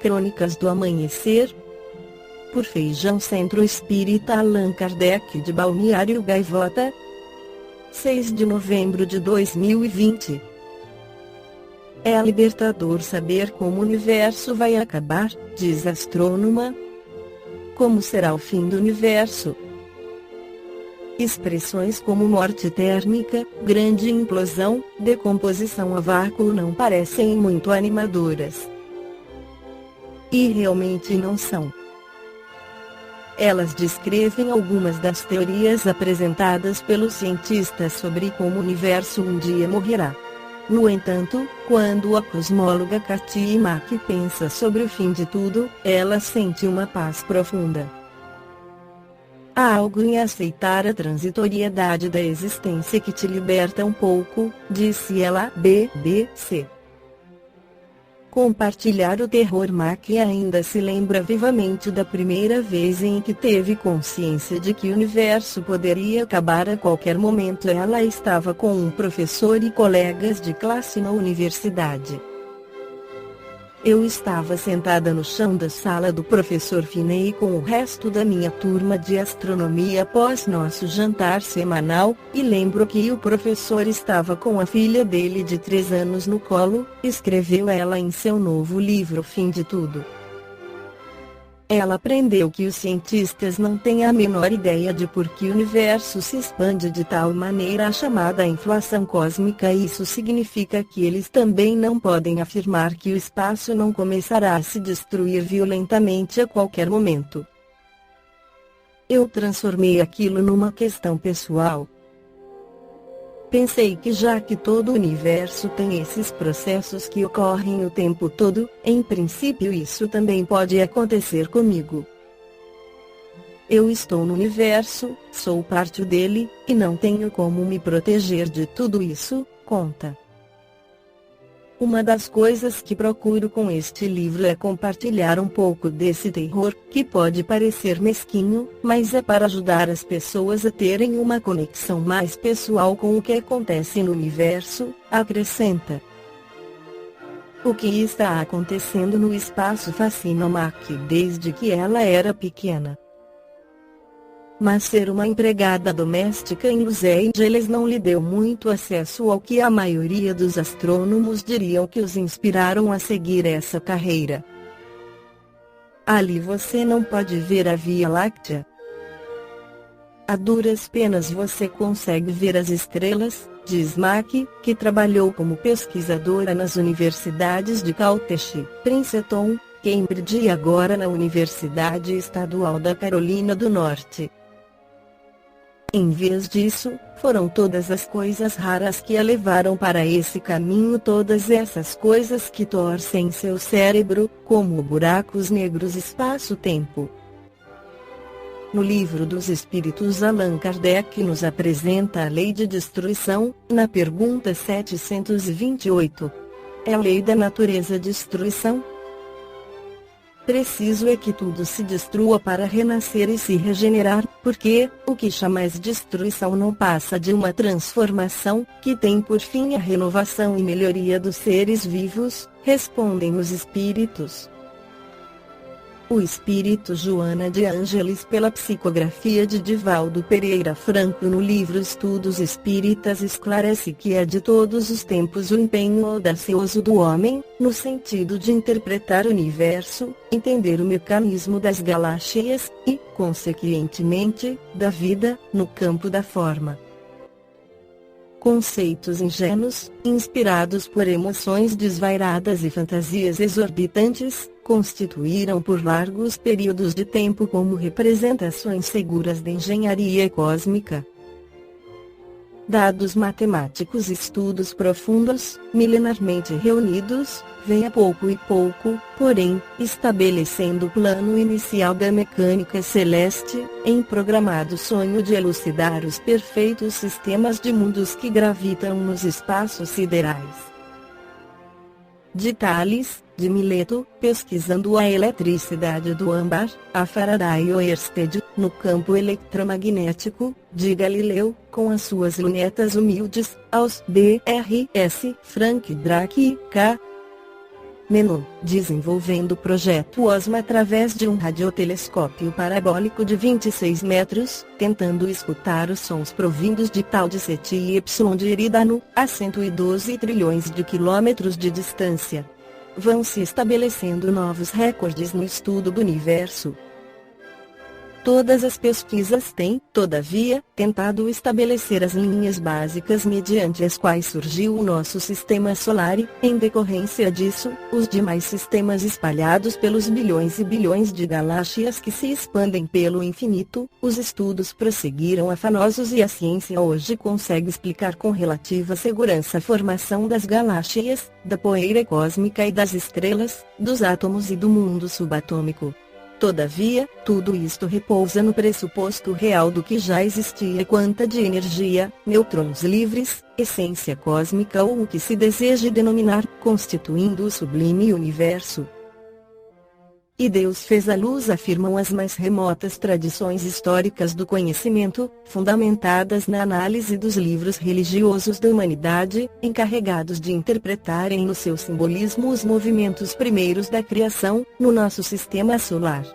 Crônicas do Amanhecer, por Feijão Centro Espírita Allan Kardec de Balneário Gaivota, 6 de novembro de 2020. É libertador saber como o universo vai acabar, diz astrônoma. Como será o fim do universo? Expressões como morte térmica, grande implosão, decomposição a vácuo não parecem muito animadoras. E realmente não são. Elas descrevem algumas das teorias apresentadas pelos cientistas sobre como o universo um dia morrerá. No entanto, quando a cosmóloga Katia Mack pensa sobre o fim de tudo, ela sente uma paz profunda. Há algo em aceitar a transitoriedade da existência que te liberta um pouco, disse ela à BBC. Compartilhar o terror. Mack ainda se lembra vivamente da primeira vez em que teve consciência de que o universo poderia acabar a qualquer momento. Ela estava com um professor e colegas de classe na universidade. Eu estava sentada no chão da sala do professor Finney com o resto da minha turma de astronomia após nosso jantar semanal, e lembro que o professor estava com a filha dele de 3 anos no colo, escreveu ela em seu novo livro Fim de Tudo. Ela aprendeu que os cientistas não têm a menor ideia de por que o universo se expande de tal maneira, a chamada inflação cósmica. Isso significa que eles também não podem afirmar que o espaço não começará a se destruir violentamente a qualquer momento. Eu transformei aquilo numa questão pessoal. Pensei que já que todo o universo tem esses processos que ocorrem o tempo todo, em princípio isso também pode acontecer comigo. Eu estou no universo, sou parte dele, e não tenho como me proteger de tudo isso, conta. Uma das coisas que procuro com este livro é compartilhar um pouco desse terror, que pode parecer mesquinho, mas é para ajudar as pessoas a terem uma conexão mais pessoal com o que acontece no universo, acrescenta. O que está acontecendo no espaço fascina Mack desde que ela era pequena. Mas ser uma empregada doméstica em Los Angeles não lhe deu muito acesso ao que a maioria dos astrônomos diriam que os inspiraram a seguir essa carreira. Ali você não pode ver a Via Láctea. A duras penas você consegue ver as estrelas, diz Mack, que trabalhou como pesquisadora nas universidades de Caltech, Princeton, Cambridge e agora na Universidade Estadual da Carolina do Norte. Em vez disso, foram todas as coisas raras que a levaram para esse caminho, todas essas coisas que torcem seu cérebro, como buracos negros, espaço-tempo. No Livro dos Espíritos, Allan Kardec nos apresenta a lei de destruição, na pergunta 728. É a lei da natureza destruição? Preciso é que tudo se destrua para renascer e se regenerar, porque o que chamais destruição não passa de uma transformação, que tem por fim a renovação e melhoria dos seres vivos, respondem os espíritos. O espírito Joana de Ângeles, pela psicografia de Divaldo Pereira Franco no livro Estudos Espíritas, esclarece que é de todos os tempos o empenho audacioso do homem, no sentido de interpretar o universo, entender o mecanismo das galáxias, e, consequentemente, da vida, no campo da forma. Conceitos ingênuos, inspirados por emoções desvairadas e fantasias exorbitantes, constituíram por largos períodos de tempo como representações seguras da engenharia cósmica. Dados matemáticos, estudos profundos, milenarmente reunidos, vêm a pouco e pouco, porém, estabelecendo o plano inicial da mecânica celeste, em programado sonho de elucidar os perfeitos sistemas de mundos que gravitam nos espaços siderais. De Tales, de Mileto, pesquisando a eletricidade do âmbar, a Faraday e Oersted, no campo eletromagnético, de Galileu, com as suas lunetas humildes, aos Drs. Frank Drake e K. Menu, desenvolvendo o projeto OSMA através de um radiotelescópio parabólico de 26 metros, tentando escutar os sons provindos de Tau de Ceti Y de Eridano, a 112 trilhões de quilômetros de distância. Vão se estabelecendo novos recordes no estudo do universo. Todas as pesquisas têm, todavia, tentado estabelecer as linhas básicas mediante as quais surgiu o nosso sistema solar e, em decorrência disso, os demais sistemas espalhados pelos bilhões e bilhões de galáxias que se expandem pelo infinito. Os estudos prosseguiram afanosos e a ciência hoje consegue explicar com relativa segurança a formação das galáxias, da poeira cósmica e das estrelas, dos átomos e do mundo subatômico. Todavia, tudo isto repousa no pressuposto real do que já existia quanta de energia, nêutrons livres, essência cósmica ou o que se deseje denominar, constituindo o sublime universo. E Deus fez a luz, afirmam as mais remotas tradições históricas do conhecimento, fundamentadas na análise dos livros religiosos da humanidade, encarregados de interpretarem no seu simbolismo os movimentos primeiros da criação, no nosso sistema solar.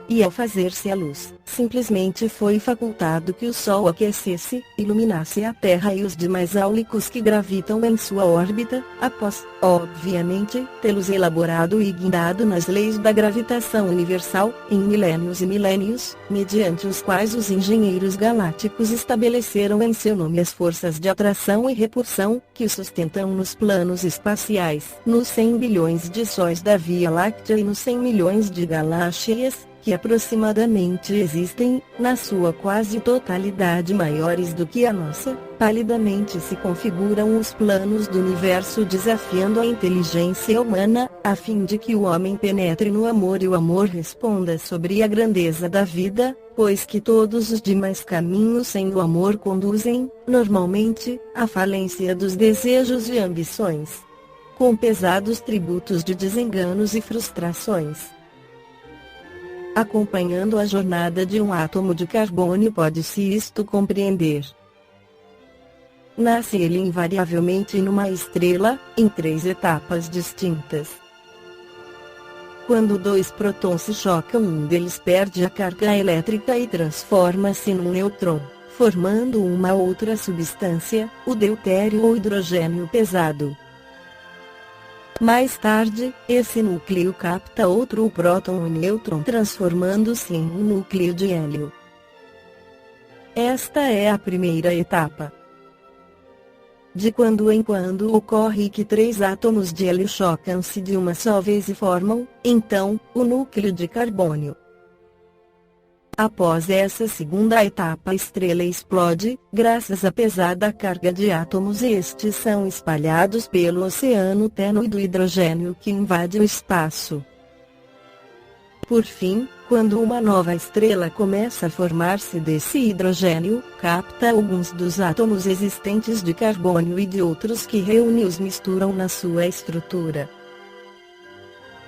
E ao fazer-se a luz, simplesmente foi facultado que o Sol aquecesse, iluminasse a Terra e os demais áulicos que gravitam em sua órbita, após, obviamente, tê-los elaborado e guindado nas leis da gravitação universal, em milênios e milênios, mediante os quais os engenheiros galácticos estabeleceram em seu nome as forças de atração e repulsão, que o sustentam nos planos espaciais, nos 100 bilhões de sóis da Via Láctea e nos 100 milhões de galáxias, que aproximadamente existem, na sua quase totalidade maiores do que a nossa. Palidamente se configuram os planos do universo, desafiando a inteligência humana, a fim de que o homem penetre no amor e o amor responda sobre a grandeza da vida, pois que todos os demais caminhos sem o amor conduzem, normalmente, à falência dos desejos e ambições, com pesados tributos de desenganos e frustrações. Acompanhando a jornada de um átomo de carbono, pode-se isto compreender. Nasce ele invariavelmente numa estrela, em 3 etapas distintas. Quando 2 prótons se chocam, um deles perde a carga elétrica e transforma-se num nêutron, formando uma outra substância, o deutério ou hidrogênio pesado. Mais tarde, esse núcleo capta outro próton ou nêutron, transformando-se em um núcleo de hélio. Esta é a primeira etapa. De quando em quando ocorre que 3 átomos de hélio chocam-se de uma só vez e formam, então, o núcleo de carbono. Após essa segunda etapa, a estrela explode, graças à pesada carga de átomos, e estes são espalhados pelo oceano tênue do hidrogênio que invade o espaço. Por fim, quando uma nova estrela começa a formar-se desse hidrogênio, capta alguns dos átomos existentes de carbono e de outros que reúne e os misturam na sua estrutura.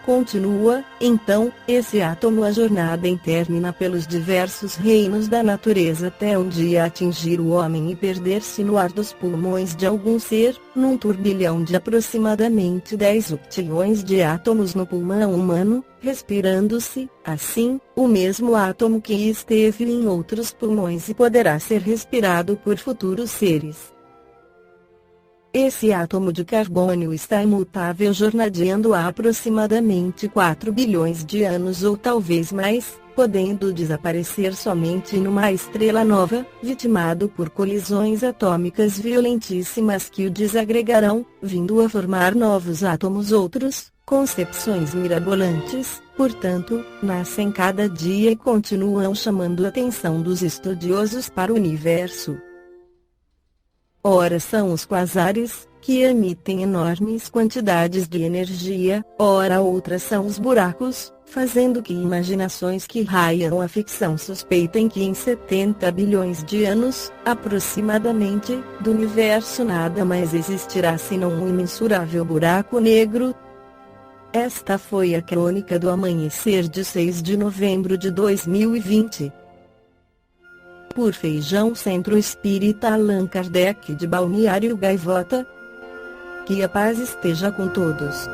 Continua, então, esse átomo a jornada interna pelos diversos reinos da natureza até um dia atingir o homem e perder-se no ar dos pulmões de algum ser, num turbilhão de aproximadamente 10 octilhões de átomos no pulmão humano, respirando-se, assim, o mesmo átomo que esteve em outros pulmões e poderá ser respirado por futuros seres. Esse átomo de carbono está imutável, jornadeando há aproximadamente 4 bilhões de anos ou talvez mais, podendo desaparecer somente numa estrela nova, vitimado por colisões atômicas violentíssimas que o desagregarão, vindo a formar novos átomos. Outros, concepções mirabolantes, portanto, nascem cada dia e continuam chamando a atenção dos estudiosos para o universo. Ora são os quasares, que emitem enormes quantidades de energia, ora outras são os buracos, fazendo que imaginações que raiam a ficção suspeitem que em 70 bilhões de anos, aproximadamente, do universo nada mais existirá senão um imensurável buraco negro. Esta foi a crônica do amanhecer de 6 de novembro de 2020. Por Feijão Centro Espírita Allan Kardec de Balneário Gaivota. Que a paz esteja com todos.